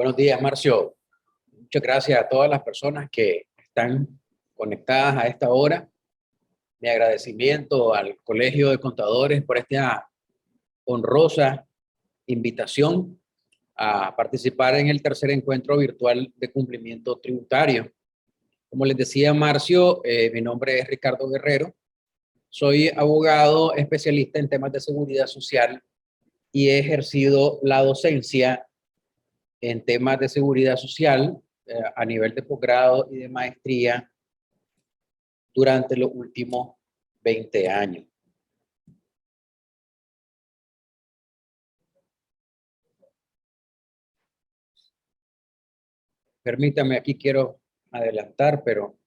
Buenos días, Marcio. Muchas gracias a todas las personas que están conectadas a esta hora. Mi agradecimiento al Colegio de Contadores por esta honrosa invitación a participar en el tercer encuentro virtual de cumplimiento tributario. Como les decía Marcio, mi nombre es Ricardo Guerrero. Soy abogado especialista en temas de seguridad social y he ejercido la docencia en temas de seguridad social a nivel de posgrado y de maestría durante los últimos 20 años. Permítame, aquí quiero adelantar, pero...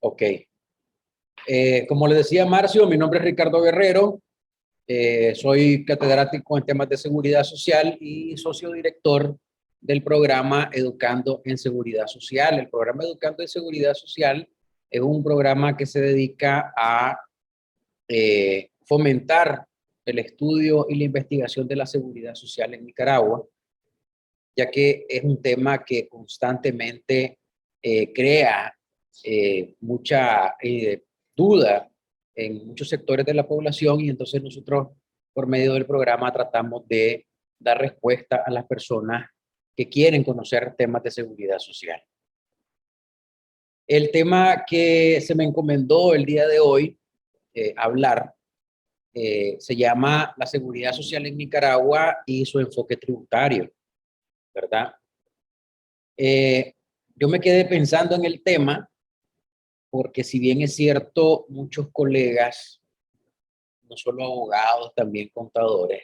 Ok. Como le decía Marcio, mi nombre es Ricardo Guerrero. Soy catedrático en temas de seguridad social y socio director del programa Educando en Seguridad Social. El programa Educando en Seguridad Social es un programa que se dedica a fomentar el estudio y la investigación de la seguridad social en Nicaragua, ya que es un tema que constantemente crea mucha duda en muchos sectores de la población, y entonces nosotros por medio del programa tratamos de dar respuesta a las personas que quieren conocer temas de seguridad social. El tema que se me encomendó el día de hoy hablar se llama la seguridad social en Nicaragua y su enfoque tributario, ¿verdad? Yo me quedé pensando en el tema porque, si bien es cierto, muchos colegas, no solo abogados, también contadores,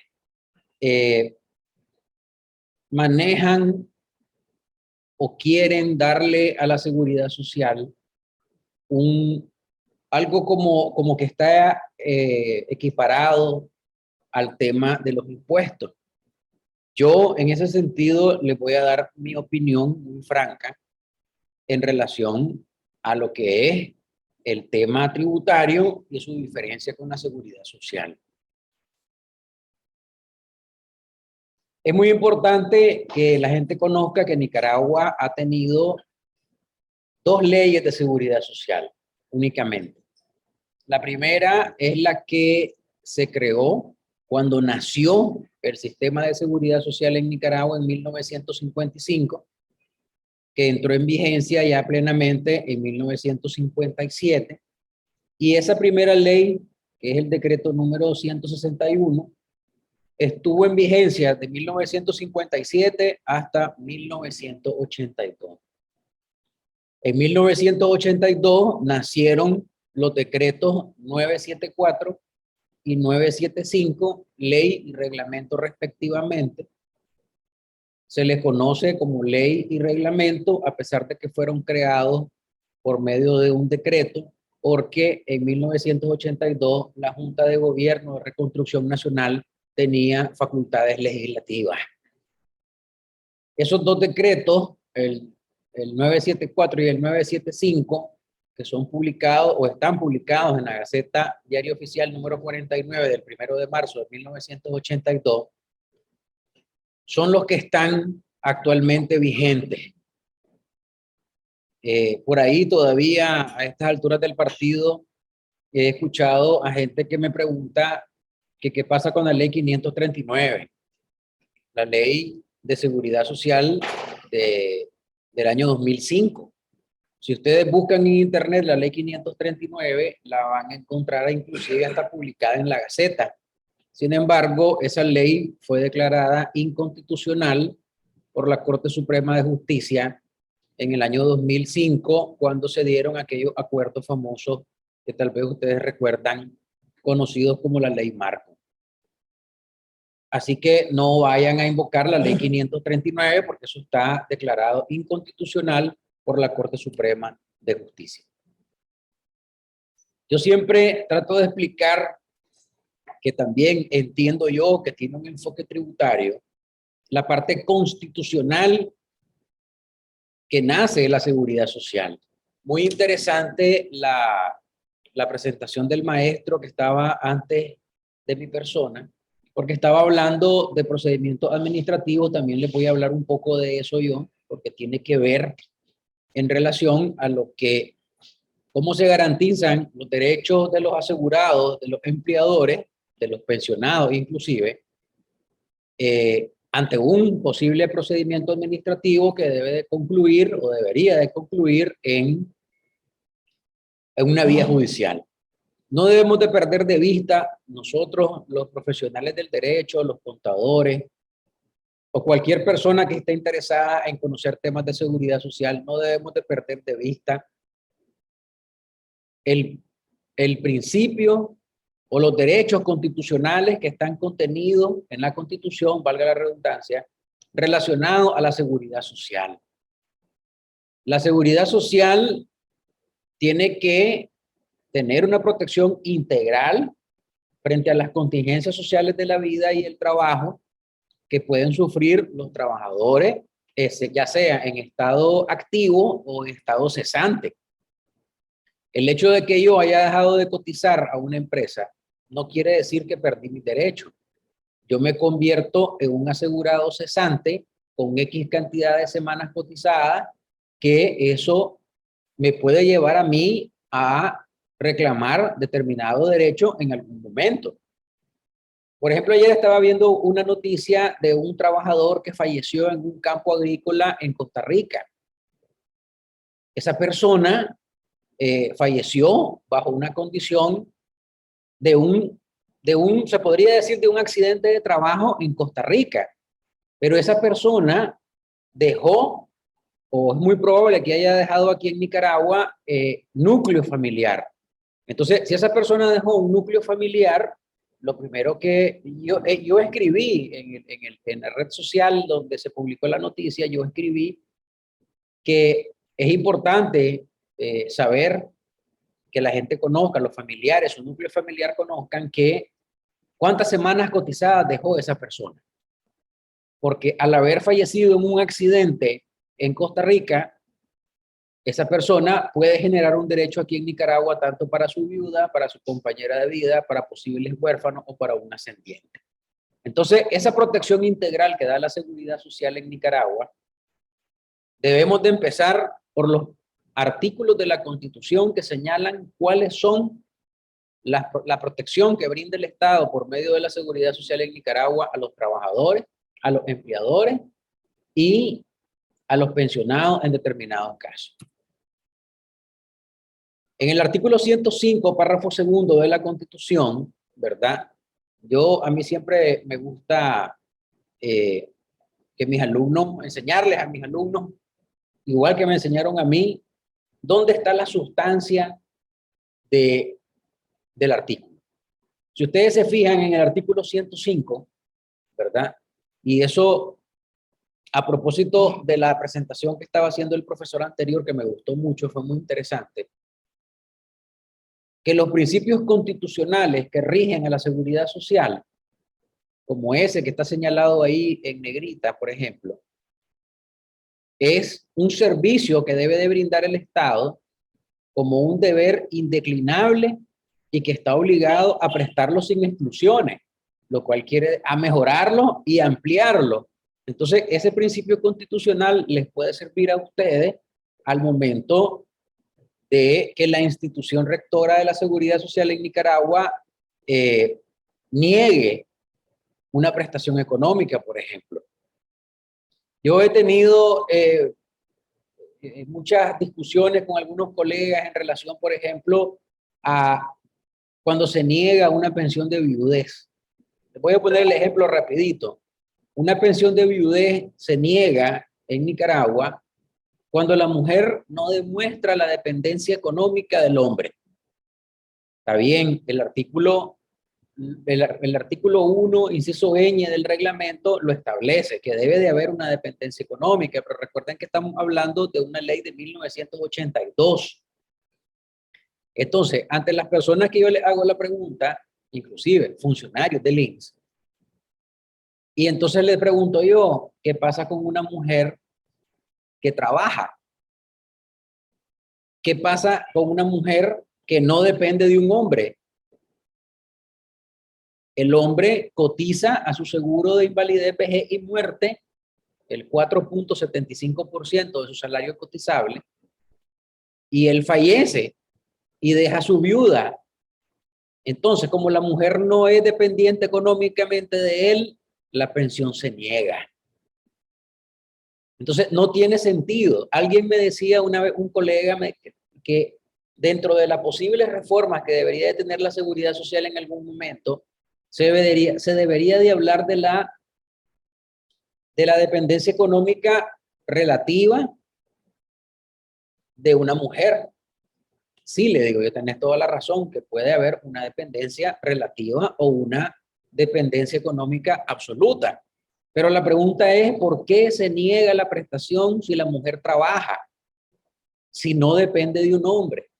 manejan o quieren darle a la seguridad social algo como que está equiparado al tema de los impuestos. Yo, en ese sentido, les voy a dar mi opinión muy franca en relación a lo que es el tema tributario y su diferencia con la seguridad social. Es muy importante que la gente conozca que Nicaragua ha tenido dos leyes de seguridad social únicamente. La primera es la que se creó cuando nació el sistema de seguridad social en Nicaragua en 1955, que entró en vigencia ya plenamente en 1957. Y esa primera ley, que es el decreto número 261, estuvo en vigencia de 1957 hasta 1982. En 1982 nacieron los decretos 974 y 975, ley y reglamento respectivamente. Se les conoce como ley y reglamento a pesar de que fueron creados por medio de un decreto, porque en 1982 la Junta de Gobierno de Reconstrucción Nacional tenía facultades legislativas. Esos dos decretos, el 974 y el 975, que son publicados o están publicados en la Gaceta Diario Oficial número 49 del 1 de marzo de 1982, son los que están actualmente vigentes. Por ahí todavía a estas alturas del partido he escuchado a gente que me pregunta que qué pasa con la ley 539, la ley de seguridad social del año 2005. Si ustedes buscan en internet la ley 539, la van a encontrar inclusive hasta publicada en la Gaceta. Sin embargo, esa ley fue declarada inconstitucional por la Corte Suprema de Justicia en el año 2005, cuando se dieron aquellos acuerdos famosos que tal vez ustedes recuerdan, conocidos como la Ley Marco. Así que no vayan a invocar la Ley 539 porque eso está declarado inconstitucional por la Corte Suprema de Justicia. Yo siempre trato de explicar que también entiendo yo que tiene un enfoque tributario, la parte constitucional que nace de la seguridad social. Muy interesante la la presentación del maestro que estaba antes de mi persona, porque estaba hablando de procedimientos administrativos, también les voy a hablar un poco de eso yo, porque tiene que ver en relación a lo que, cómo se garantizan los derechos de los asegurados, de los empleadores, de los pensionados inclusive, ante un posible procedimiento administrativo que debe de concluir o debería de concluir en una vía judicial. No debemos de perder de vista nosotros, los profesionales del derecho, los contadores o cualquier persona que esté interesada en conocer temas de seguridad social, no debemos de perder de vista el, el principio o los derechos constitucionales que están contenidos en la Constitución, valga la redundancia, relacionados a la seguridad social. La seguridad social tiene que tener una protección integral frente a las contingencias sociales de la vida y el trabajo que pueden sufrir los trabajadores, ya sea en estado activo o en estado cesante. El hecho de que yo haya dejado de cotizar a una empresa no quiere decir que perdí mis derechos. Yo me convierto en un asegurado cesante con X cantidad de semanas cotizadas, que eso me puede llevar a mí a reclamar determinado derecho en algún momento. Por ejemplo, ayer estaba viendo una noticia de un trabajador que falleció en un campo agrícola en Costa Rica. Esa persona falleció bajo una condición se podría decir, de un accidente de trabajo en Costa Rica. Pero esa persona dejó, o es muy probable que haya dejado aquí en Nicaragua, núcleo familiar. Entonces, si esa persona dejó un núcleo familiar, lo primero que yo escribí en la red social donde se publicó la noticia, yo escribí que es importante saber que la gente conozca, los familiares, su núcleo familiar conozcan que cuántas semanas cotizadas dejó esa persona. Porque al haber fallecido en un accidente en Costa Rica, esa persona puede generar un derecho aquí en Nicaragua tanto para su viuda, para su compañera de vida, para posibles huérfanos o para un ascendiente. Entonces, esa protección integral que da la seguridad social en Nicaragua, debemos de empezar por los artículos de la Constitución que señalan cuáles son la protección que brinda el Estado por medio de la seguridad social en Nicaragua a los trabajadores, a los empleadores y a los pensionados en determinados casos. En el artículo 105, párrafo segundo de la Constitución, ¿verdad? A mí siempre me gusta que mis alumnos, enseñarles a mis alumnos, igual que me enseñaron a mí, dónde está la sustancia del artículo. Si ustedes se fijan en el artículo 105, ¿verdad? Y eso, a propósito de la presentación que estaba haciendo el profesor anterior, que me gustó mucho, fue muy interesante, que los principios constitucionales que rigen a la seguridad social, como ese que está señalado ahí en negrita, por ejemplo, es un servicio que debe de brindar el Estado como un deber indeclinable y que está obligado a prestarlo sin exclusiones, lo cual quiere a mejorarlo y ampliarlo. Entonces, ese principio constitucional les puede servir a ustedes al momento de que la institución rectora de la seguridad social en Nicaragua niegue una prestación económica, por ejemplo. Yo he tenido muchas discusiones con algunos colegas en relación, por ejemplo, a cuando se niega una pensión de viudez. Les voy a poner el ejemplo rapidito. Una pensión de viudez se niega en Nicaragua cuando la mujer no demuestra la dependencia económica del hombre. Está bien, el artículo 1, inciso ñ del reglamento lo establece, que debe de haber una dependencia económica, pero recuerden que estamos hablando de una ley de 1982. Entonces, ante las personas que yo les hago la pregunta, inclusive funcionarios del INSS, y entonces les pregunto yo, ¿qué pasa con una mujer que trabaja? ¿Qué pasa con una mujer que no depende de un hombre. El hombre cotiza a su seguro de invalidez, vejez y muerte el 4.75% de su salario cotizable, y él fallece y deja a su viuda. Entonces, como la mujer no es dependiente económicamente de él, la pensión se niega. Entonces, no tiene sentido. Alguien me decía una vez, un colega, que dentro de las posibles reformas que debería de tener la seguridad social en algún momento, se debería de hablar de la dependencia económica relativa de una mujer. Sí, le digo, yo tenés toda la razón, que puede haber una dependencia relativa o una dependencia económica absoluta. Pero la pregunta es, ¿por qué se niega la prestación si la mujer trabaja? Si no depende de un hombre.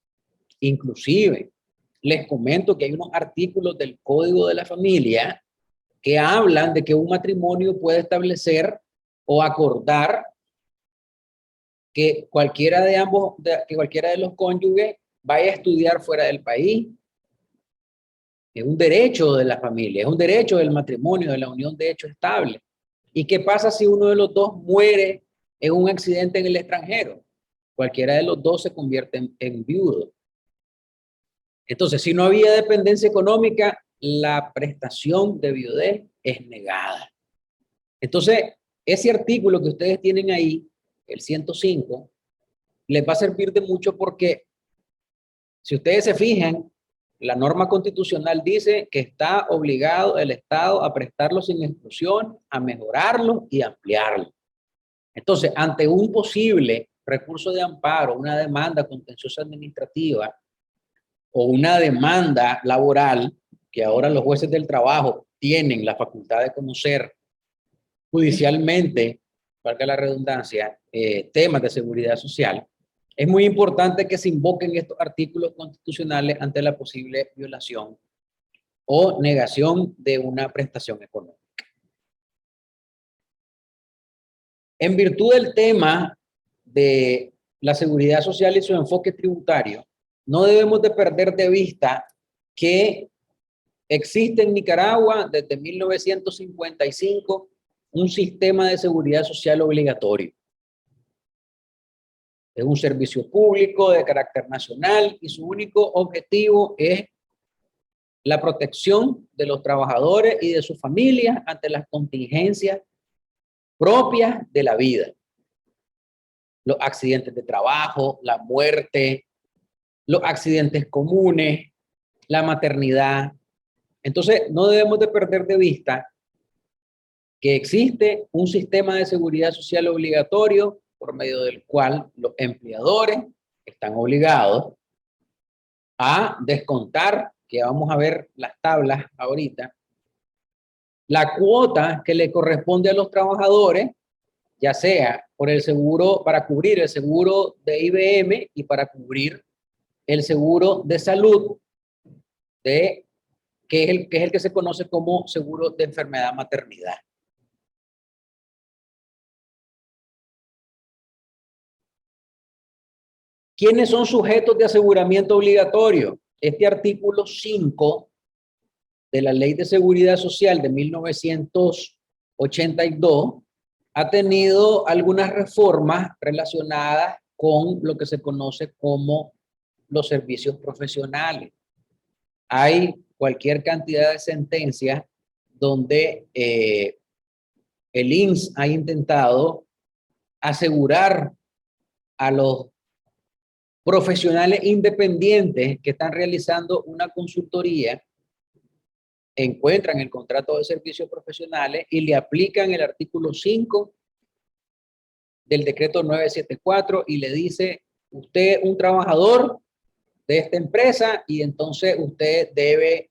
Inclusive, les comento que hay unos artículos del Código de la Familia que hablan de que un matrimonio puede establecer o acordar que cualquiera de los cónyuges vaya a estudiar fuera del país. Es un derecho de la familia, es un derecho del matrimonio, de la unión de hecho estable. ¿Y qué pasa si uno de los dos muere en un accidente en el extranjero? Cualquiera de los dos se convierte en viudo. Entonces, si no había dependencia económica, la prestación de viudez es negada. Entonces, ese artículo que ustedes tienen ahí, el 105, les va a servir de mucho porque, si ustedes se fijan, la norma constitucional dice que está obligado el Estado a prestarlo sin exclusión, a mejorarlo y ampliarlo. Entonces, ante un posible recurso de amparo, una demanda contenciosa administrativa o una demanda laboral, que ahora los jueces del trabajo tienen la facultad de conocer judicialmente, valga la redundancia, temas de seguridad social, es muy importante que se invoquen estos artículos constitucionales ante la posible violación o negación de una prestación económica. En virtud del tema de la seguridad social y su enfoque tributario, no debemos de perder de vista que existe en Nicaragua desde 1955 un sistema de seguridad social obligatorio. Es un servicio público de carácter nacional y su único objetivo es la protección de los trabajadores y de sus familias ante las contingencias propias de la vida. Los accidentes de trabajo, la muerte, los accidentes comunes, la maternidad. Entonces, no debemos de perder de vista que existe un sistema de seguridad social obligatorio por medio del cual los empleadores están obligados a descontar, que vamos a ver las tablas ahorita, la cuota que le corresponde a los trabajadores, ya sea por el seguro, para cubrir el seguro de IBM y para cubrir el seguro de salud, que es el que se conoce como seguro de enfermedad maternidad. ¿Quiénes son sujetos de aseguramiento obligatorio? Este artículo 5 de la Ley de Seguridad Social de 1982 ha tenido algunas reformas relacionadas con lo que se conoce como los servicios profesionales. Hay cualquier cantidad de sentencias donde el INS ha intentado asegurar a los profesionales independientes que están realizando una consultoría, encuentran el contrato de servicios profesionales y le aplican el artículo 5 del decreto 974 y le dice, usted es un trabajador de esta empresa y entonces usted debe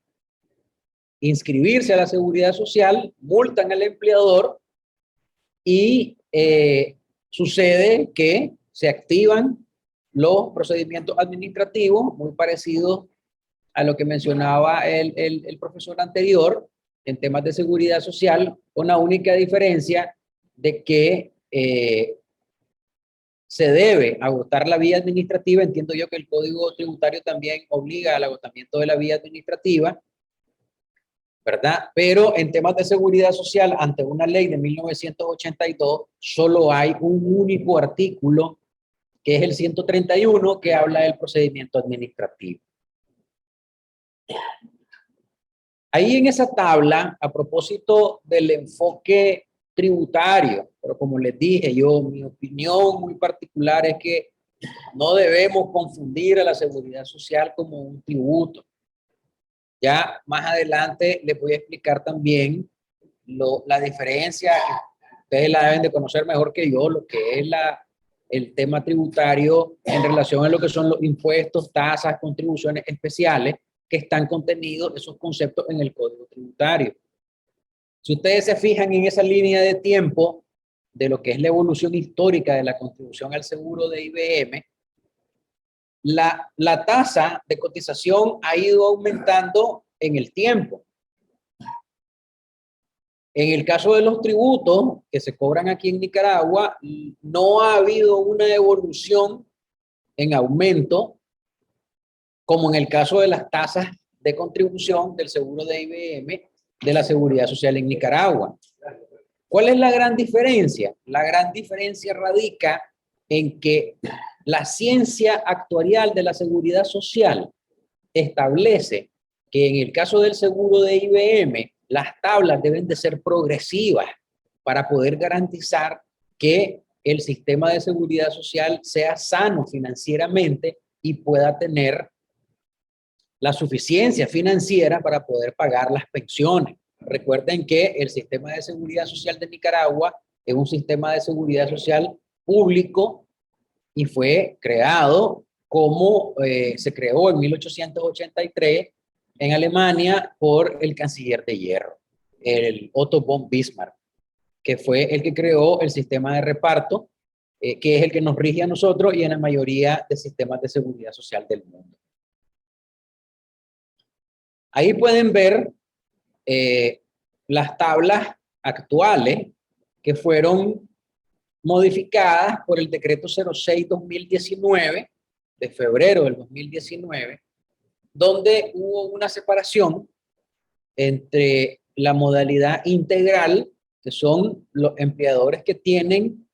inscribirse a la seguridad social, multan al empleador y sucede que se activan los procedimientos administrativos muy parecidos a lo que mencionaba el profesor anterior en temas de seguridad social, con la única diferencia de que se debe agotar la vía administrativa. Entiendo yo que el Código Tributario también obliga al agotamiento de la vía administrativa, ¿verdad? Pero en temas de seguridad social, ante una ley de 1982, solo hay un único artículo, que es el 131, que habla del procedimiento administrativo. Ahí en esa tabla, a propósito del enfoque tributario, pero como les dije yo, mi opinión muy particular es que no debemos confundir a la seguridad social como un tributo. Ya más adelante les voy a explicar también la diferencia, ustedes la deben de conocer mejor que yo, lo que es el tema tributario en relación a lo que son los impuestos, tasas, contribuciones especiales que están contenidos esos conceptos en el Código Tributario. Si ustedes se fijan en esa línea de tiempo de lo que es la evolución histórica de la contribución al seguro de IBM, la tasa de cotización ha ido aumentando en el tiempo. En el caso de los tributos que se cobran aquí en Nicaragua, no ha habido una evolución en aumento como en el caso de las tasas de contribución del seguro de IBM de la Seguridad Social en Nicaragua. ¿Cuál es la gran diferencia? La gran diferencia radica en que la ciencia actuarial de la seguridad social establece que en el caso del seguro de IBM, las tablas deben de ser progresivas para poder garantizar que el sistema de seguridad social sea sano financieramente y pueda tener la suficiencia financiera para poder pagar las pensiones. Recuerden que el sistema de seguridad social de Nicaragua es un sistema de seguridad social público y fue creado como se creó en 1883 en Alemania por el canciller de hierro, el Otto von Bismarck, que fue el que creó el sistema de reparto, que es el que nos rige a nosotros y en la mayoría de sistemas de seguridad social del mundo. Ahí pueden ver las tablas actuales que fueron modificadas por el decreto 06-2019 de febrero del 2019, donde hubo una separación entre la modalidad integral, que son los empleadores que tienen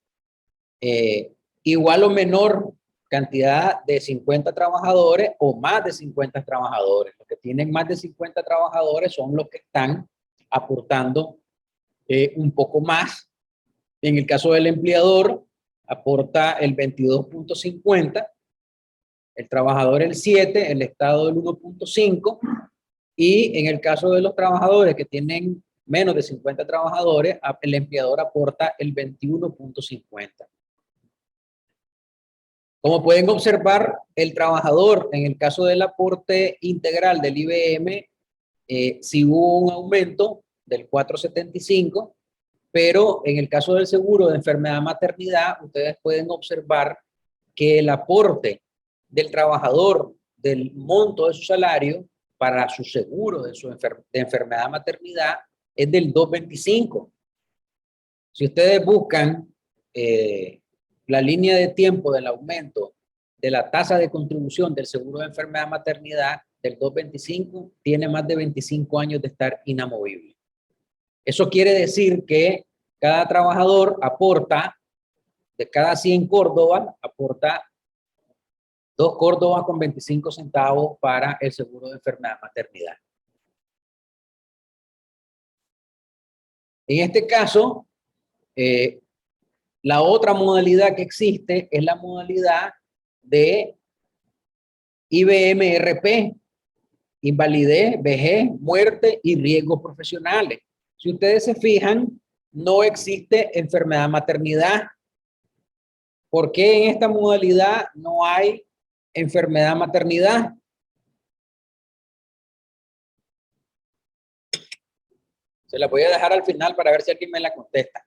igual o menor cantidad de 50 trabajadores o más de 50 trabajadores. Los que tienen más de 50 trabajadores son los que están aportando un poco más. En el caso del empleador, aporta el 22.50, el trabajador el 7, el Estado el 1.5, y en el caso de los trabajadores que tienen menos de 50 trabajadores, el empleador aporta el 21.50. Como pueden observar, el trabajador, en el caso del aporte integral del IBM, sí hubo un aumento del 4.75, pero en el caso del seguro de enfermedad-maternidad, ustedes pueden observar que el aporte del trabajador del monto de su salario para su seguro de enfermedad-maternidad es del 2.25. Si ustedes buscan la línea de tiempo del aumento de la tasa de contribución del seguro de enfermedad-maternidad del 2.25, tiene más de 25 años de estar inamovible. Eso quiere decir que cada trabajador aporta, de cada 100 Córdoba, aporta 2 Córdobas con 25 centavos para el seguro de enfermedad-maternidad. En este caso, la otra modalidad que existe es la modalidad de IBM-RP, invalidez, vejez, muerte y riesgos profesionales. Si ustedes se fijan, no existe enfermedad-maternidad. ¿Por qué en esta modalidad no hay enfermedad-maternidad? Se la voy a dejar al final para ver si alguien me la contesta.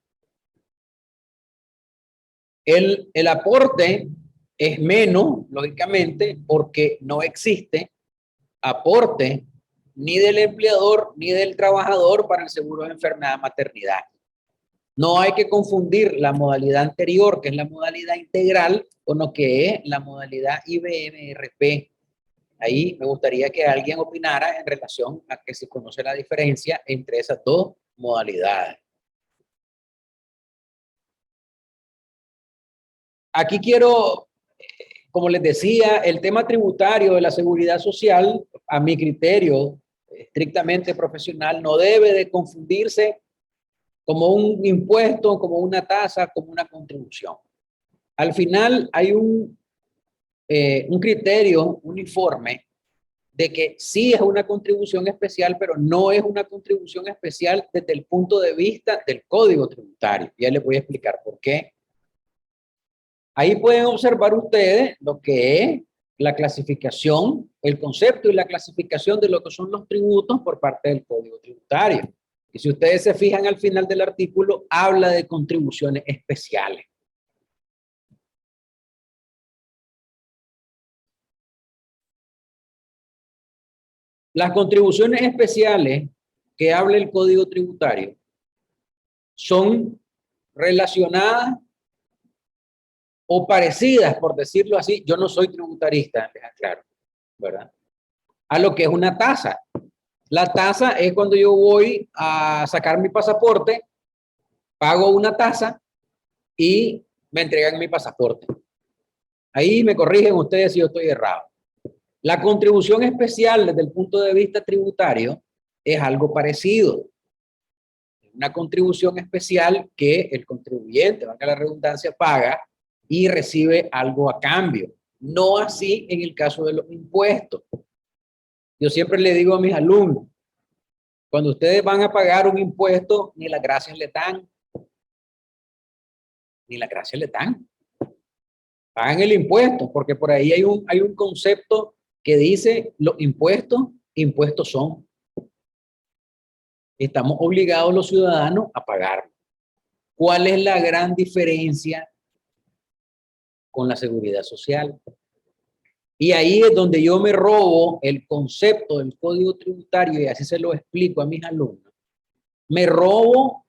El aporte es menos, lógicamente, porque no existe aporte ni del empleador ni del trabajador para el seguro de enfermedad-maternidad. No hay que confundir la modalidad anterior, que es la modalidad integral, con lo que es la modalidad IBM-RP. Ahí me gustaría que alguien opinara en relación a que se conoce la diferencia entre esas dos modalidades. Aquí quiero, como les decía, el tema tributario de la seguridad social, a mi criterio estrictamente profesional, no debe de confundirse como un impuesto, como una tasa, como una contribución. Al final hay un criterio uniforme de que sí es una contribución especial, pero no es una contribución especial desde el punto de vista del Código Tributario. Ya les voy a explicar por qué. Ahí pueden observar ustedes lo que es la clasificación, el concepto y la clasificación de lo que son los tributos por parte del Código Tributario. Y si ustedes se fijan al final del artículo, habla de contribuciones especiales. Las contribuciones especiales que habla el Código Tributario son relacionadas o parecidas, por decirlo así. Yo no soy tributarista, les aclaro, ¿verdad? A lo que es una tasa. La tasa es cuando yo voy a sacar mi pasaporte, pago una tasa y me entregan mi pasaporte. Ahí me corrigen ustedes si yo estoy errado. La contribución especial desde el punto de vista tributario es algo parecido. Una contribución especial que el contribuyente, valga la redundancia, paga y recibe algo a cambio. No así en el caso de los impuestos. Yo siempre le digo a mis alumnos, cuando ustedes van a pagar un impuesto, ni las gracias le dan. Ni las gracias le dan. Pagan el impuesto, porque por ahí hay un concepto que dice los impuestos, impuestos son. Estamos obligados los ciudadanos a pagar. ¿Cuál es la gran diferencia con la seguridad social? Y ahí es donde yo me robo el concepto del Código Tributario y así se lo explico a mis alumnos. Me robo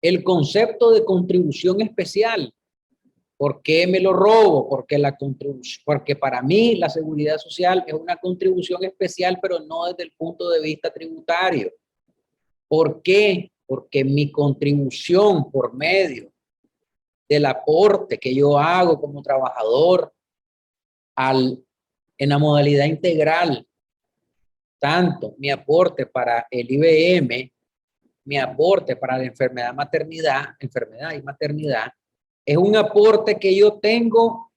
el concepto de contribución especial. ¿Por qué me lo robo? Porque para mí la seguridad social es una contribución especial, pero no desde el punto de vista tributario. ¿Por qué? Porque mi contribución por medio del aporte que yo hago como trabajador en la modalidad integral, tanto mi aporte para el IBM, mi aporte para la enfermedad y maternidad, es un aporte que yo tengo,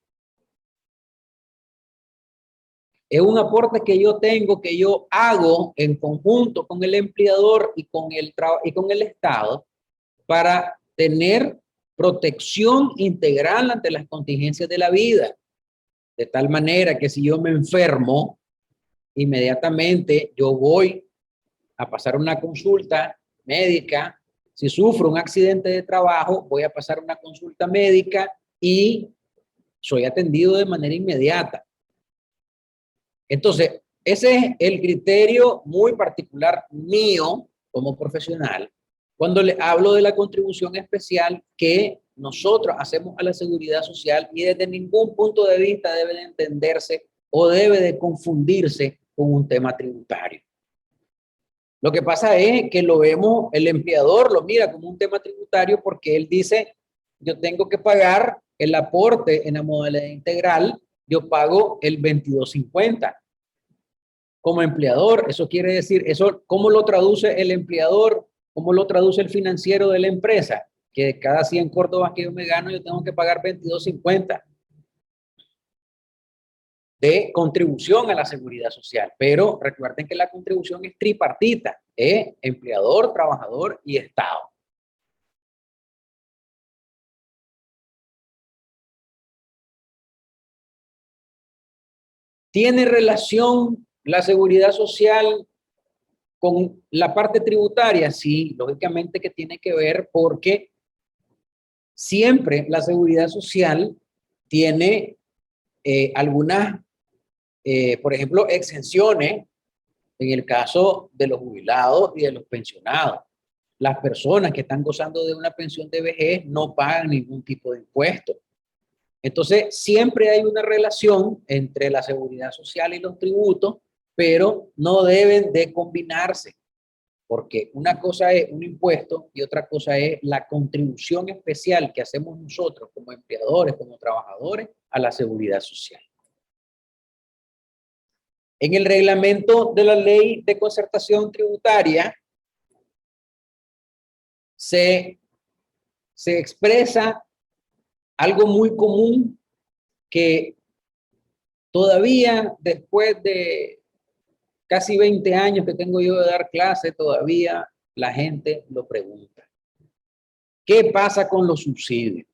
que yo hago en conjunto con el empleador y con el Estado para tener protección integral ante las contingencias de la vida. De tal manera que si yo me enfermo, inmediatamente yo voy a pasar una consulta médica. Si sufro un accidente de trabajo, voy a pasar una consulta médica y soy atendido de manera inmediata. Entonces, ese es el criterio muy particular mío como profesional cuando le hablo de la contribución especial que nosotros hacemos a la seguridad social y desde ningún punto de vista debe de entenderse o debe de confundirse con un tema tributario. Lo que pasa es que lo vemos, el empleador lo mira como un tema tributario porque él dice, yo tengo que pagar el aporte en la modalidad integral, yo pago el 22.50 como empleador. Eso quiere decir, eso, ¿cómo lo traduce el empleador? ¿Cómo lo traduce el financiero de la empresa? Que de cada 100 córdobas que yo me gano, yo tengo que pagar 22.50 de contribución a la seguridad social. Pero recuerden que la contribución es tripartita, es empleador, trabajador y Estado. ¿Tiene relación la seguridad social con la parte tributaria? Sí, lógicamente que tiene que ver porque siempre la seguridad social tiene algunas, por ejemplo, exenciones en el caso de los jubilados y de los pensionados. las personas que están gozando de una pensión de vejez no pagan ningún tipo de impuesto. Entonces, siempre hay una relación entre la seguridad social y los tributos, pero no deben de combinarse, porque una cosa es un impuesto y otra cosa es la contribución especial que hacemos nosotros como empleadores, como trabajadores, a la seguridad social. En el reglamento de la ley de concertación tributaria se expresa algo muy común que todavía después de casi 20 años que tengo yo de dar clase, todavía la gente lo pregunta. ¿Qué pasa con los subsidios?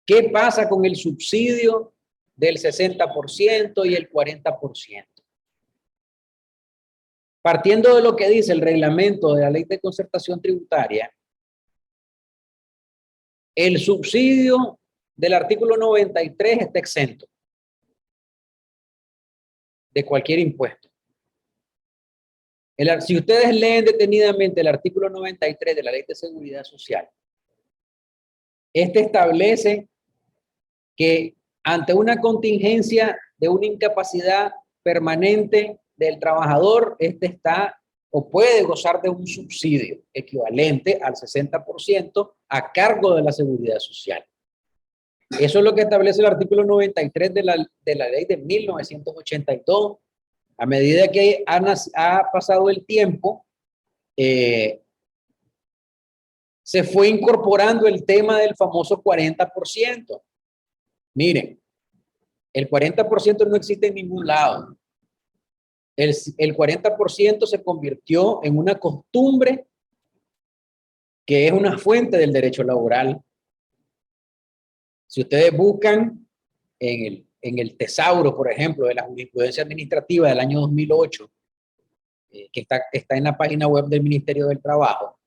¿Qué pasa con el subsidio del 60% y el 40%? Partiendo de lo que dice el reglamento de la ley de concertación tributaria, el subsidio del artículo 93 está exento de cualquier impuesto. Si ustedes leen detenidamente el artículo 93 de la Ley de Seguridad Social, este establece que ante una contingencia de una incapacidad permanente del trabajador, este está o puede gozar de un subsidio equivalente al 60% a cargo de la Seguridad Social. Eso es lo que establece el artículo 93 de la ley de 1982. A medida que ha pasado el tiempo, se fue incorporando el tema del famoso 40%. Miren, el 40% no existe en ningún lado. El 40% se convirtió en una costumbre que es una fuente del derecho laboral. Si ustedes buscan en el tesauro, por ejemplo, de la jurisprudencia administrativa del año 2008, que está en la página web del Ministerio del Trabajo,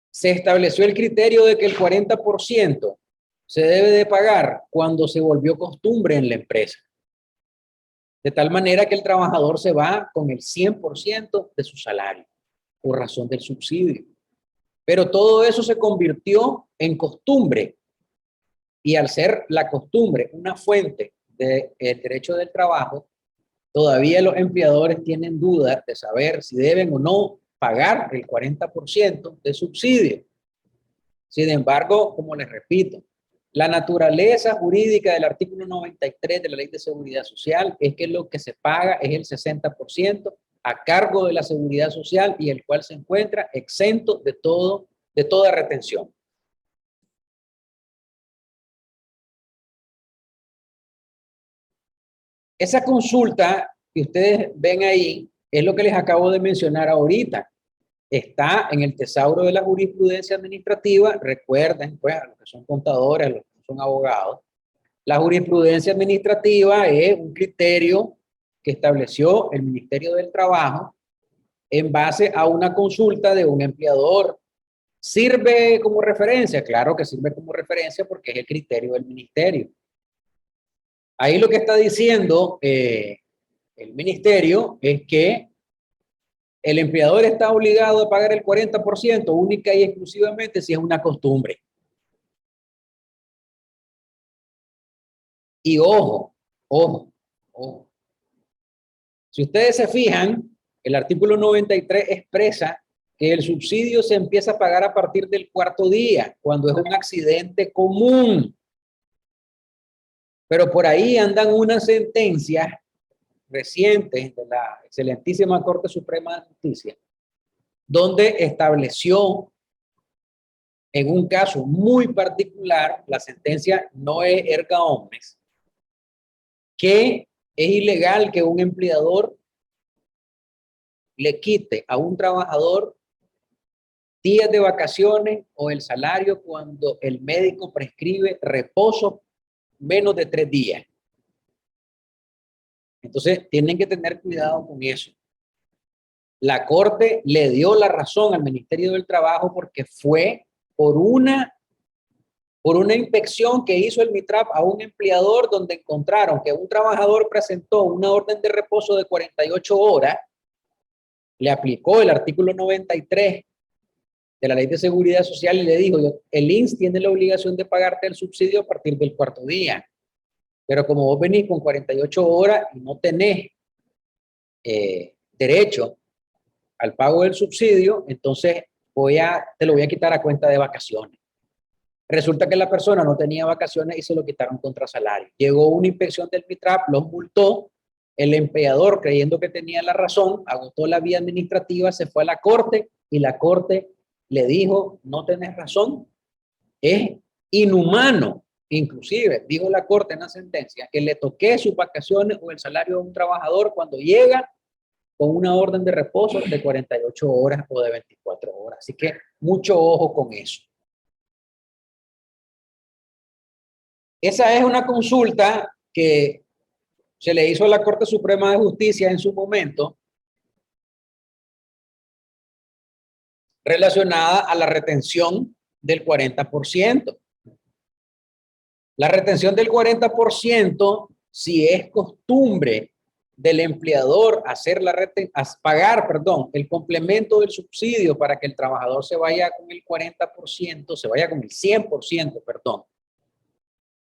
se estableció el criterio de que el 40% se debe de pagar cuando se volvió costumbre en la empresa. De tal manera que el trabajador se va con el 100% de su salario por razón del subsidio. Pero todo eso se convirtió en costumbre. Y al ser la costumbre una fuente del derecho del trabajo, todavía los empleadores tienen dudas de saber si deben o no pagar el 40% de subsidio. Sin embargo, como les repito, la naturaleza jurídica del artículo 93 de la Ley de Seguridad Social es que lo que se paga es el 60% a cargo de la Seguridad Social y el cual se encuentra exento de toda retención. Esa consulta que ustedes ven ahí es lo que les acabo de mencionar ahorita. Está en el tesauro de la jurisprudencia administrativa. Recuerden, pues, a los que son contadores, a los que son abogados, la jurisprudencia administrativa es un criterio que estableció el Ministerio del Trabajo en base a una consulta de un empleador. ¿Sirve como referencia? Claro que sirve como referencia porque es el criterio del ministerio. Ahí lo que está diciendo el ministerio es que el empleador está obligado a pagar el 40% única y exclusivamente si es una costumbre. Y ojo. Si ustedes se fijan, el artículo 93 expresa que el subsidio se empieza a pagar a partir del cuarto día, cuando es un accidente común. Pero por ahí andan unas sentencias recientes de la excelentísima Corte Suprema de Justicia, donde estableció en un caso muy particular, la sentencia no es erga omnes, que es ilegal que un empleador le quite a un trabajador días de vacaciones o el salario cuando el médico prescribe reposo menos de 3 días. Entonces, tienen que tener cuidado con eso. La Corte le dio la razón al Ministerio del Trabajo porque fue por una inspección que hizo el MITRAP a un empleador donde encontraron que un trabajador presentó una orden de reposo de 48 horas le aplicó el artículo 93 de la Ley de Seguridad Social y le dijo, el INSS tiene la obligación de pagarte el subsidio a partir del cuarto día, pero como vos venís con 48 horas y no tenés derecho al pago del subsidio, entonces te lo voy a quitar a cuenta de vacaciones. Resulta que la persona no tenía vacaciones y se lo quitaron contra salario. Llegó una inspección del MITRAP, los multó, el empleador, creyendo que tenía la razón, agotó la vía administrativa, se fue a la corte y la corte le dijo, no tenés razón, es inhumano. Inclusive, dijo la corte en la sentencia, que le toque sus vacaciones o el salario de un trabajador cuando llega con una orden de reposo de 48 horas o de 24 horas. Así que mucho ojo con eso. Esa es una consulta que se le hizo a la Corte Suprema de Justicia en su momento relacionada a la retención del 40%. La retención del 40%, si es costumbre del empleador pagar, el complemento del subsidio para que el trabajador se vaya con el 40%, se vaya con el 100%, perdón.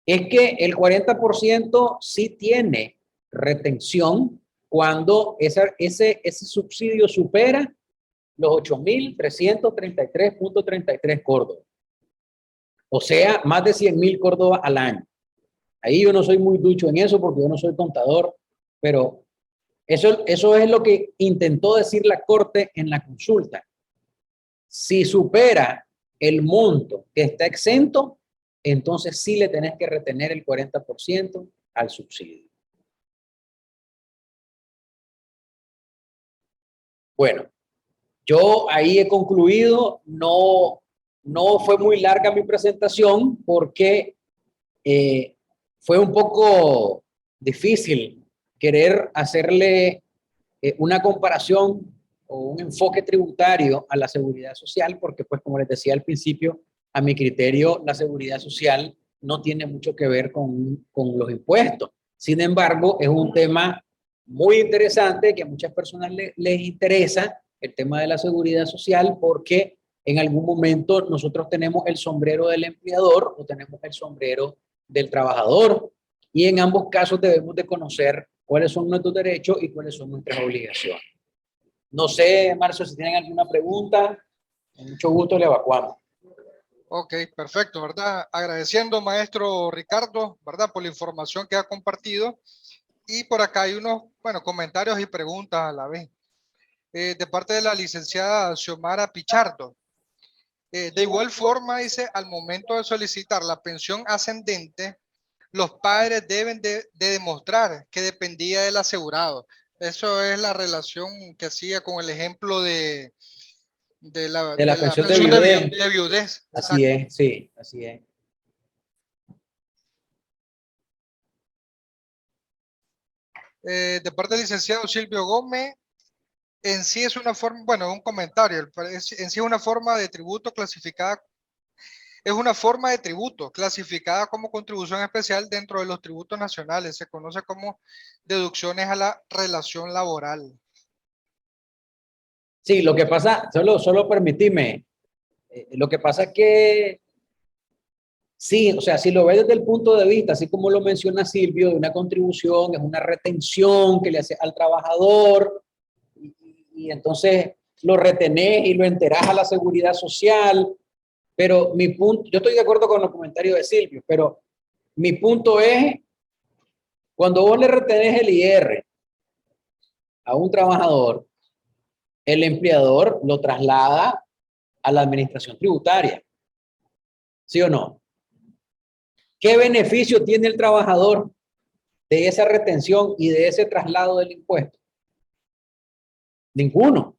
Es que el 40% sí tiene retención cuando ese subsidio supera los 8.333.33 córdobas. O sea, más de 100.000 córdobas al año. Ahí yo no soy muy ducho en eso porque yo no soy contador, pero eso es lo que intentó decir la Corte en la consulta. Si supera el monto que está exento, entonces sí le tenés que retener el 40% al subsidio. Bueno, yo ahí he concluido, no fue muy larga mi presentación porque fue un poco difícil querer hacerle una comparación o un enfoque tributario a la seguridad social, porque pues como les decía al principio, a mi criterio la seguridad social no tiene mucho que ver con los impuestos. Sin embargo, es un tema muy interesante que a muchas personas les interesa, el tema de la seguridad social, porque en algún momento nosotros tenemos el sombrero del empleador o tenemos el sombrero del trabajador, y en ambos casos debemos de conocer cuáles son nuestros derechos y cuáles son nuestras obligaciones. No sé, Marcio, si tienen alguna pregunta, con mucho gusto le evacuamos. Ok, perfecto, ¿verdad? Agradeciendo, maestro Ricardo, ¿verdad? Por la información que ha compartido. Y por acá hay unos, bueno, comentarios y preguntas a la vez. De parte de la licenciada Xiomara Pichardo. De igual forma, dice, al momento de solicitar la pensión ascendente, los padres deben de demostrar que dependía del asegurado. Eso es la relación que hacía con el ejemplo de la pensión pensión de viudez. de viudez. Así es, sí, así es. De parte del licenciado Silvio Gómez, en sí es una forma, bueno, un comentario, en sí es una forma de tributo clasificada, es una forma de tributo clasificada como contribución especial dentro de los tributos nacionales, se conoce como deducciones a la relación laboral. Sí, lo que pasa, solo permitime, lo que pasa es que sí, o sea, si lo ves desde el punto de vista, así como lo menciona Silvio, de una contribución, es una retención que le hace al trabajador y entonces lo retenés y lo enterás a la seguridad social, pero mi punto, yo estoy de acuerdo con los comentarios de Silvio, pero mi punto es, cuando vos le retenés el IR a un trabajador, el empleador lo traslada a la administración tributaria, ¿sí o no? ¿Qué beneficio tiene el trabajador de esa retención y de ese traslado del impuesto? Ninguno.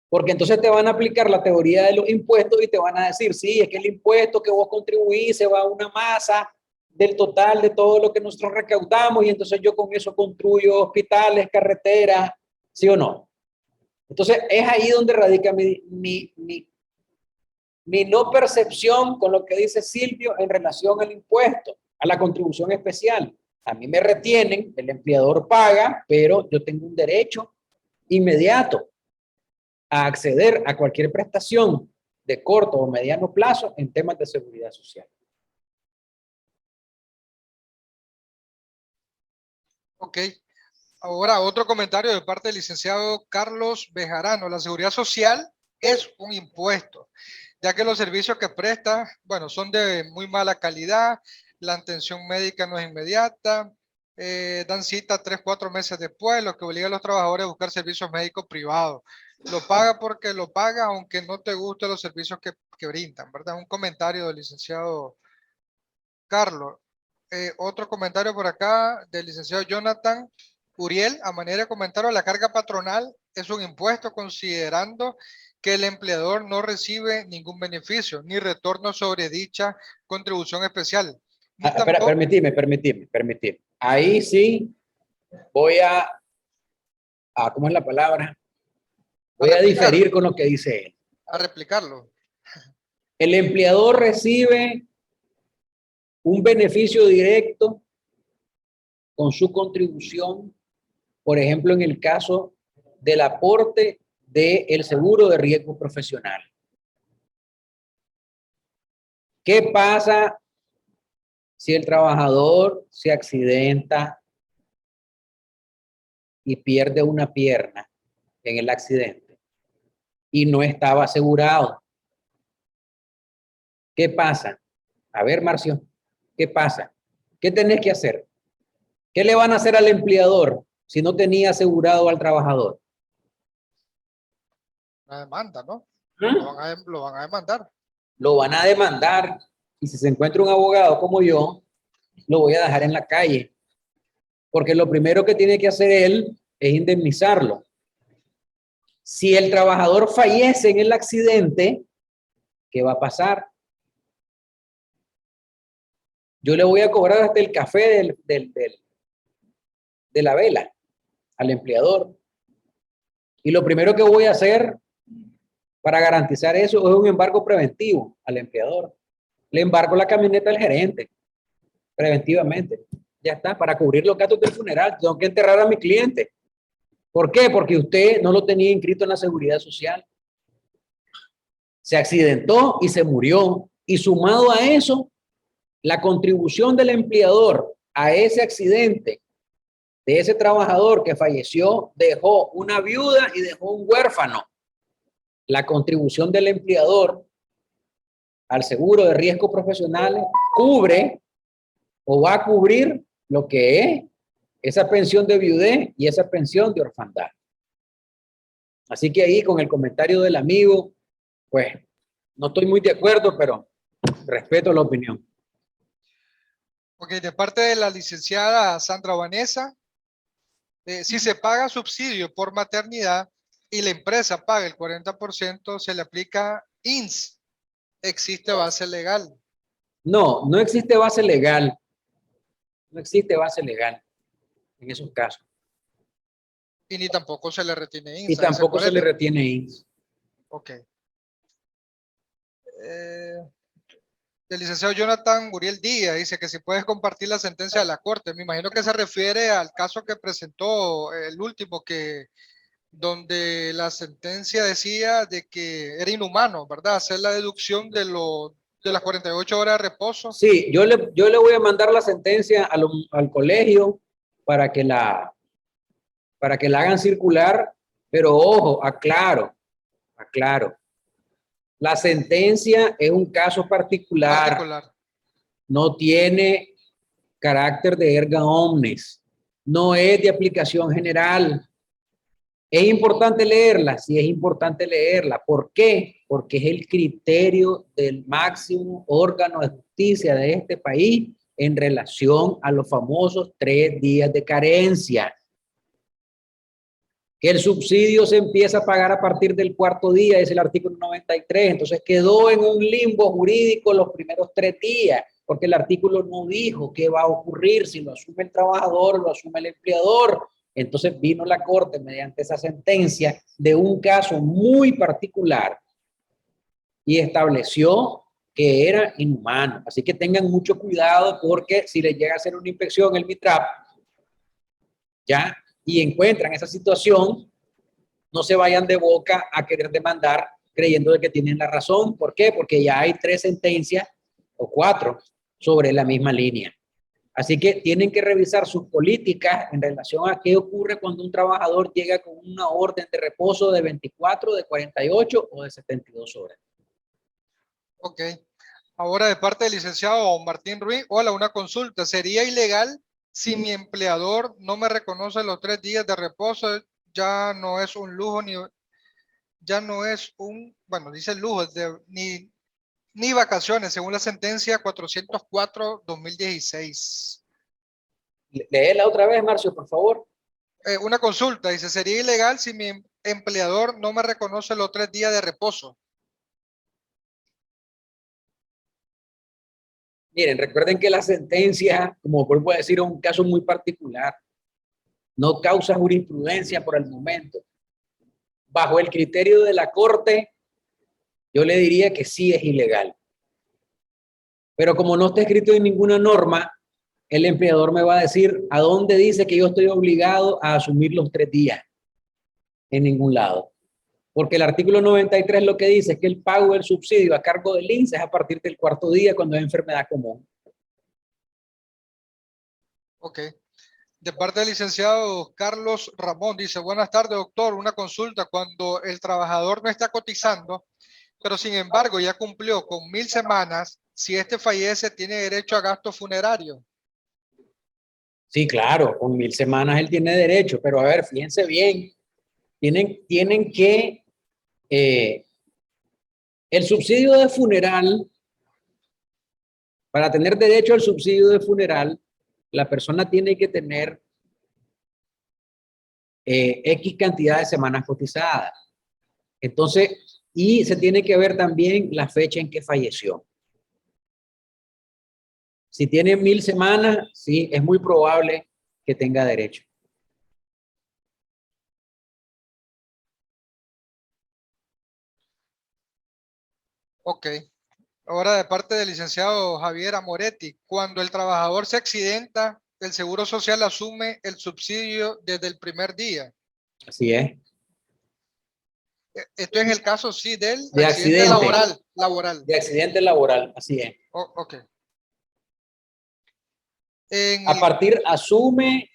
Porque entonces te van a aplicar la teoría de los impuestos y te van a decir, sí, es que el impuesto que vos contribuís se va a una masa del total de todo lo que nosotros recaudamos y entonces yo con eso construyo hospitales, carreteras, ¿sí o no? Entonces es ahí donde radica mi no percepción con lo que dice Silvio en relación al impuesto, a la contribución especial. A mí me retienen, el empleador paga, pero yo tengo un derecho inmediato a acceder a cualquier prestación de corto o mediano plazo en temas de seguridad social. Ok. Ahora, otro comentario de parte del licenciado Carlos Bejarano. La seguridad social es un impuesto, ya que los servicios que presta, bueno, son de muy mala calidad, la atención médica no es inmediata, dan cita 3, 4 meses después, lo que obliga a los trabajadores a buscar servicios médicos privados. Lo paga porque lo paga, aunque no te gusten los servicios que brindan, ¿verdad? Un comentario del licenciado Carlos. Otro comentario por acá del licenciado Jonathan Uriel, a manera de comentario, la carga patronal es un impuesto considerando que el empleador no recibe ningún beneficio ni retorno sobre dicha contribución especial. Ni Espera, tampoco, permitime. Ahí sí voy ¿cómo es la palabra? Voy a diferir con lo que dice él. A replicarlo. El empleador recibe un beneficio directo con su contribución, por ejemplo, en el caso del aporte del seguro de riesgo profesional. ¿Qué pasa si el trabajador se accidenta y pierde una pierna en el accidente y no estaba asegurado? ¿Qué pasa? A ver, Marcio, ¿qué pasa? ¿Qué tenés que hacer? ¿Qué le van a hacer al empleador si no tenía asegurado al trabajador? Una demanda, ¿no? ¿Mm? Lo van a demandar. Lo van a demandar y si se encuentra un abogado como yo, lo voy a dejar en la calle. Porque lo primero que tiene que hacer él es indemnizarlo. Si el trabajador fallece en el accidente, ¿qué va a pasar? Yo le voy a cobrar hasta el café de la vela al empleador. Y lo primero que voy a hacer para garantizar eso es un embargo preventivo al empleador. Le embargo la camioneta al gerente preventivamente. Ya está, para cubrir los gastos del funeral. Tengo que enterrar a mi cliente. ¿Por qué? Porque usted no lo tenía inscrito en la seguridad social. Se accidentó y se murió. Y sumado a eso, la contribución del empleador a ese accidente de ese trabajador que falleció dejó una viuda y dejó un huérfano. La contribución del empleador al seguro de riesgos profesionales cubre o va a cubrir lo que es esa pensión de viudez y esa pensión de orfandad. Así que ahí con el comentario del amigo, pues no estoy muy de acuerdo, pero respeto la opinión. Ok, de parte de la licenciada Sandra Vanessa, si se paga subsidio por maternidad y la empresa paga el 40%, se le aplica INS. Existe base legal. No, no existe base legal. No existe base legal en esos casos. Y ni tampoco se le retiene INS. Y tampoco se le retiene INS. Ok. El licenciado Jonathan Guriel Díaz dice que si puedes compartir la sentencia de la corte. Me imagino que se refiere al caso que presentó el último, donde la sentencia decía de que era inhumano, ¿verdad? Hacer la deducción de las 48 horas de reposo. Sí, yo le voy a mandar la sentencia al colegio para que la hagan circular, pero ojo, aclaro. La sentencia es un caso particular. No tiene carácter de erga omnes, no es de aplicación general. ¿Es importante leerla? Sí, es importante leerla. ¿Por qué? Porque es el criterio del máximo órgano de justicia de este país en relación a los famosos 3 días de carencia. Que el subsidio se empieza a pagar a partir del 4º día, es el artículo 93. Entonces quedó en un limbo jurídico los primeros 3 días, porque el artículo no dijo qué va a ocurrir, si lo asume el trabajador o lo asume el empleador. Entonces vino la Corte mediante esa sentencia de un caso muy particular y estableció que era inhumano. Así que tengan mucho cuidado porque si les llega a hacer una inspección el MITRAP, ya, y encuentran esa situación, no se vayan de boca a querer demandar creyendo de que tienen la razón. ¿Por qué? Porque ya hay 3 sentencias o 4 sobre la misma línea. Así que tienen que revisar sus políticas en relación a qué ocurre cuando un trabajador llega con una orden de reposo de 24, de 48 o de 72 horas. Ok. Ahora, de parte del licenciado Martín Ruiz, hola, una consulta. ¿Sería ilegal si mi empleador no me reconoce los 3 días de reposo? Ya no es un lujo ya no es un, bueno, dice lujo, ni vacaciones, según la sentencia 404/2016. Léela otra vez, Marcio, por favor. Una consulta, dice, ¿sería ilegal si mi empleador no me reconoce los 3 días de reposo? Miren, recuerden que la sentencia, como vuelvo a decir, es un caso muy particular. No causa jurisprudencia por el momento. Bajo el criterio de la Corte, yo le diría que sí es ilegal. Pero como no está escrito en ninguna norma, el empleador me va a decir a dónde dice que yo estoy obligado a asumir los 3 días. En ningún lado. Porque el artículo 93 lo que dice es que el pago del subsidio a cargo del INSS es a partir del 4.º día cuando es enfermedad común. Ok. De parte del licenciado Carlos Ramón, dice, buenas tardes, doctor, una consulta. Cuando el trabajador no está cotizando, pero sin embargo ya cumplió con 1000 semanas, si este fallece, tiene derecho a gasto funerario. Sí, claro, con 1000 semanas él tiene derecho, pero a ver, fíjense bien, tienen que, el subsidio de funeral, para tener derecho al subsidio de funeral, la persona tiene que tener X cantidad de semanas cotizadas. Entonces, y se tiene que ver también la fecha en que falleció. Si tiene 1000 semanas, sí, es muy probable que tenga derecho. Ok. Ahora de parte del licenciado Javier Amoretti, cuando el trabajador se accidenta, el Seguro Social asume el subsidio desde el primer día. Así es. Esto es el caso, sí, del De accidente accidente. laboral. De accidente laboral, así es. Ok. A partir, asume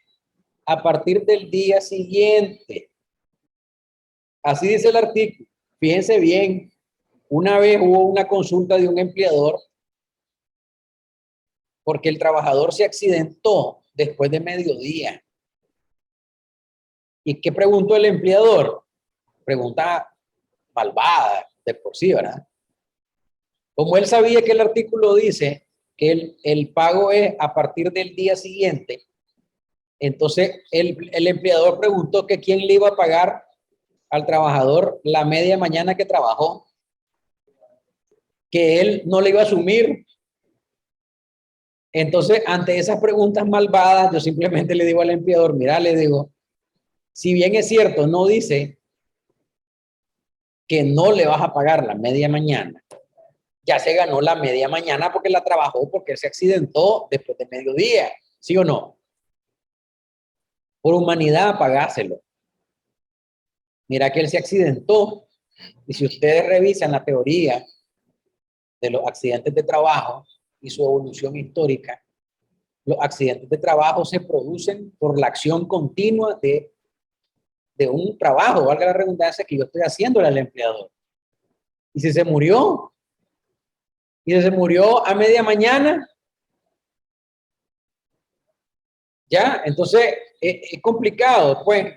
a partir del día siguiente. Así dice el artículo. Fíjense bien, una vez hubo una consulta de un empleador porque el trabajador se accidentó después de mediodía. ¿Y qué preguntó el empleador? Pregunta malvada de por sí, ¿verdad? Como él sabía que el artículo dice que el pago es a partir del día siguiente, entonces el empleador preguntó que quién le iba a pagar al trabajador la media mañana que trabajó, que él no le iba a asumir. Entonces, ante esas preguntas malvadas, yo simplemente le digo al empleador, mira, le digo, si bien es cierto, no dice que no le vas a pagar la media mañana, ya se ganó la media mañana porque la trabajó, porque se accidentó después de mediodía, ¿sí o no? Por humanidad, pagáselo. Mira que él se accidentó, y si ustedes revisan la teoría de los accidentes de trabajo y su evolución histórica, los accidentes de trabajo se producen por la acción continua de un trabajo, valga la redundancia, que yo estoy haciéndole al empleador. Y si se murió, a media mañana, ya, entonces es complicado, pues,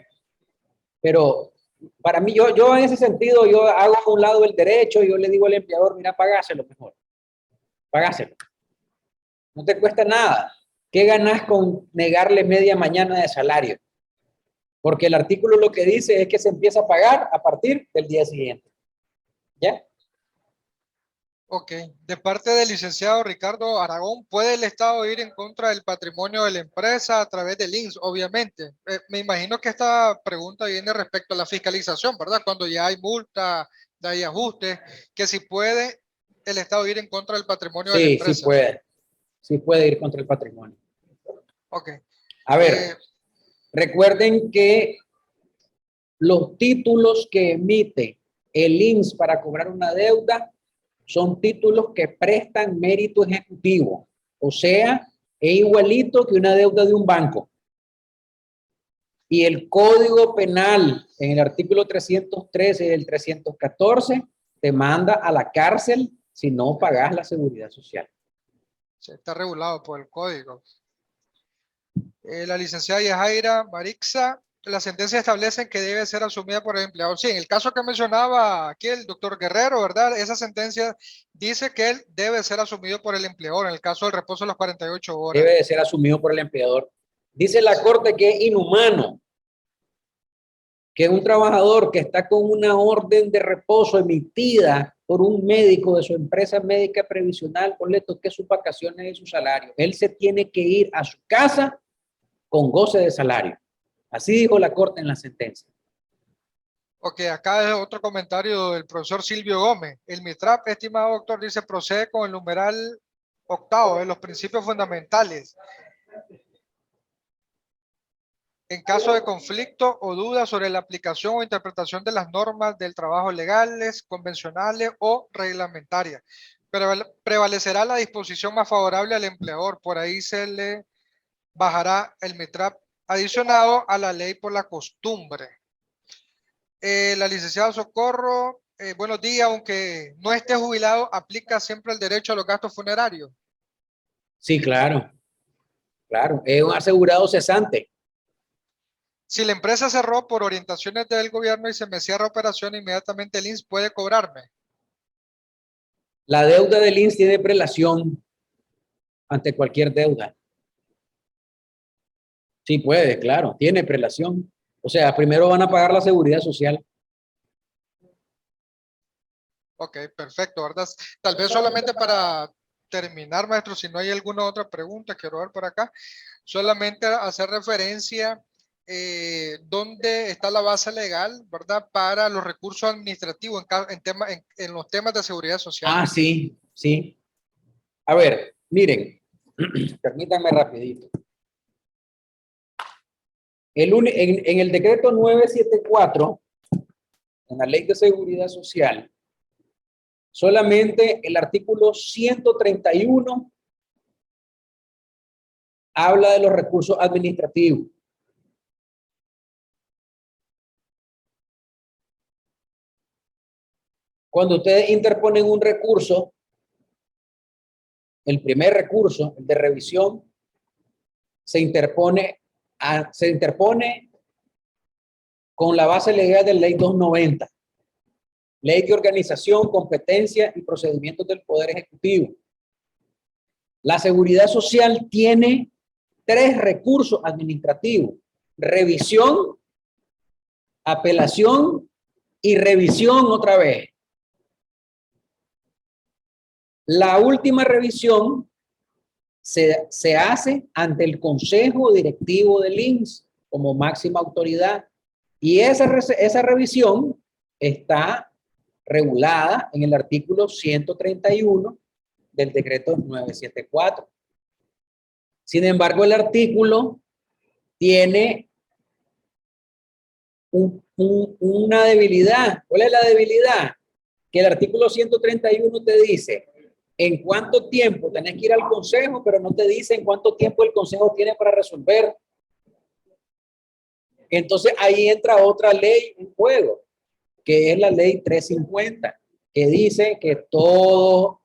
pero para mí, yo en ese sentido, yo hago a un lado el derecho, y yo le digo al empleador, mira, pagáselo mejor, pagáselo. No te cuesta nada. ¿Qué ganas con negarle media mañana de salario? Porque el artículo lo que dice es que se empieza a pagar a partir del día siguiente. ¿Ya? Ok. De parte del licenciado Ricardo Aragón, ¿puede el Estado ir en contra del patrimonio de la empresa a través del INSS? Obviamente. Me imagino que esta pregunta viene respecto a la fiscalización, ¿verdad? Cuando ya hay multa, hay ajustes, que si puede el Estado ir en contra del patrimonio de la Sí, sí empresa. puede. Sí puede ir contra el patrimonio. Ok. A ver, recuerden que los títulos que emite el INSS para cobrar una deuda son títulos que prestan mérito ejecutivo. O sea, es igualito que una deuda de un banco. Y el Código Penal, en el artículo 313 y el 314, te manda a la cárcel si no pagas la seguridad social. Sí, está regulado por el código. La licenciada Yajaira Marixa, las sentencias establecen que debe ser asumida por el empleador. Sí, en el caso que mencionaba aquí el doctor Guerrero, ¿verdad? Esa sentencia dice que él debe ser asumido por el empleador en el caso del reposo de las 48 horas. Debe de ser asumido por el empleador. Dice la Corte que es inhumano que un trabajador que está con una orden de reposo emitida por un médico de su empresa médica previsional, pues le toque sus vacaciones y su salario. Él se tiene que ir a su casa con goce de salario. Así dijo la Corte en la sentencia. Ok, acá es otro comentario del profesor Silvio Gómez. El MITRAP, estimado doctor, dice procede con el numeral octavo de los principios fundamentales. En caso de conflicto o duda sobre la aplicación o interpretación de las normas del trabajo legales, convencionales o reglamentarias, pero prevalecerá la disposición más favorable al empleador. Por ahí se le bajará el MITRAP adicionado a la ley por la costumbre. La licenciada Socorro, buenos días, aunque no esté jubilado, aplica siempre el derecho a los gastos funerarios. Sí, claro, claro. Es un asegurado cesante. Si la empresa cerró por orientaciones del gobierno y se me cierra operación, inmediatamente el INSS puede cobrarme. La deuda del INSS tiene prelación ante cualquier deuda. Sí puede, claro, tiene prelación. O sea, primero van a pagar la seguridad social. Ok, perfecto, ¿verdad? Tal vez solamente para terminar, maestro, si no hay alguna otra pregunta, quiero ver por acá, solamente hacer referencia dónde está la base legal, ¿verdad? Para los recursos administrativos en los temas de seguridad social. Ah, sí, sí. A ver, miren, permítanme rapidito. En el decreto 974, en la ley de seguridad social, solamente el artículo 131 habla de los recursos administrativos. Cuando ustedes interponen un recurso, el primer recurso, el de revisión, se interpone con la base legal de la ley 290, ley de organización, competencia y procedimientos del Poder Ejecutivo. La seguridad social tiene 3 recursos administrativos: revisión, apelación y revisión otra vez. La última revisión se hace ante el Consejo Directivo del INSS como máxima autoridad, y esa revisión está regulada en el artículo 131 del decreto 974. Sin embargo, el artículo tiene una debilidad. ¿Cuál es la debilidad? Que el artículo 131 te dice en cuánto tiempo tenés que ir al consejo, pero no te dice en cuánto tiempo el consejo tiene para resolver. Entonces ahí entra otra ley en juego, que es la ley 350, que dice que todo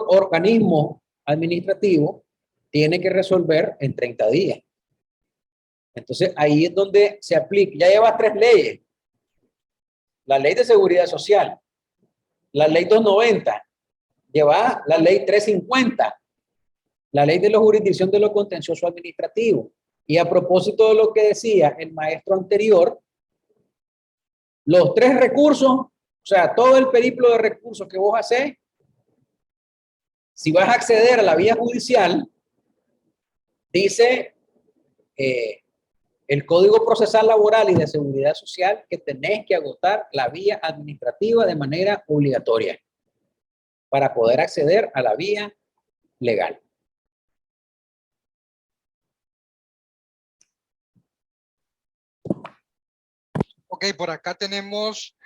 organismo administrativo tiene que resolver en 30 días. Entonces ahí es donde se aplica. Ya llevas 3 leyes: la ley de seguridad social, la ley 290, lleva la ley 350, la ley de la jurisdicción de lo contencioso administrativo. Y a propósito de lo que decía el maestro anterior, los 3 recursos, o sea, todo el periplo de recursos que vos hacés, si vas a acceder a la vía judicial, dice el Código Procesal Laboral y de Seguridad Social que tenés que agotar la vía administrativa de manera obligatoria para poder acceder a la vía legal. Ok, por acá tenemos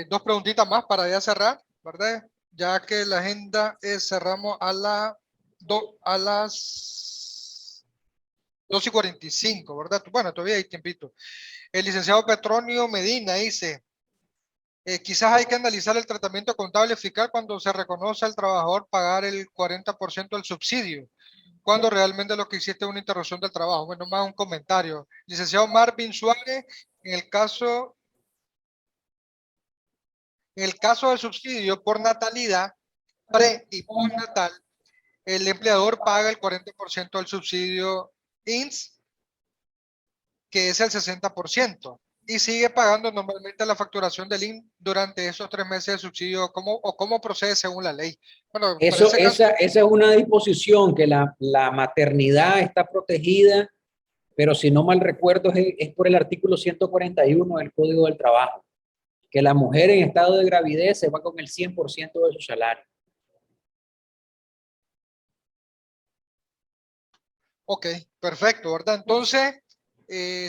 dos preguntitas más para ya cerrar, ¿verdad? Ya que la agenda cerramos a las 2:45, ¿verdad? Bueno, todavía hay tiempito. El licenciado Petronio Medina dice, quizás hay que analizar el tratamiento contable fiscal cuando se reconoce al trabajador pagar el 40% del subsidio, cuando realmente lo que hiciste es una interrupción del trabajo. Bueno, más un comentario. Licenciado Marvin Suárez, en el caso del subsidio por natalidad, pre y postnatal, el empleador paga el 40% del subsidio INS, que es el 60%, y sigue pagando normalmente la facturación del INS durante esos 3 meses de subsidio, ¿cómo procede según la ley? Bueno, para ese caso, esa es una disposición que la maternidad está protegida, pero si no mal recuerdo es por el artículo 141 del Código del Trabajo, que la mujer en estado de gravidez se va con el 100% de su salario. ok, perfecto, ¿verdad? Entonces,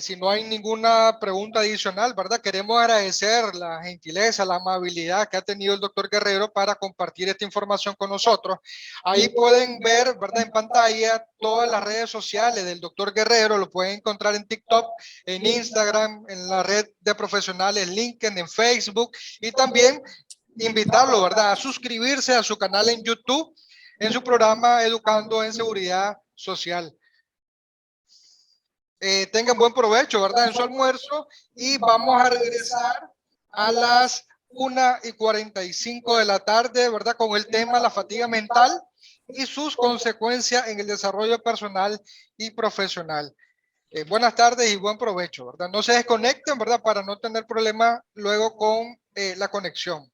si no hay ninguna pregunta adicional, ¿verdad? Queremos agradecer la gentileza, la amabilidad que ha tenido el doctor Guerrero para compartir esta información con nosotros. Ahí pueden ver, ¿verdad? En pantalla todas las redes sociales del doctor Guerrero, lo pueden encontrar en TikTok, en Instagram, en la red de profesionales LinkedIn, en Facebook, y también invitarlo, ¿verdad? A suscribirse a su canal en YouTube, en su programa Educando en Seguridad Social. Tengan buen provecho, ¿verdad? En su almuerzo, y vamos a regresar a las 1:45 de la tarde, ¿verdad? Con el tema la fatiga mental y sus consecuencias en el desarrollo personal y profesional. Buenas tardes y buen provecho, ¿verdad? No se desconecten, ¿verdad? Para no tener problemas luego con la conexión.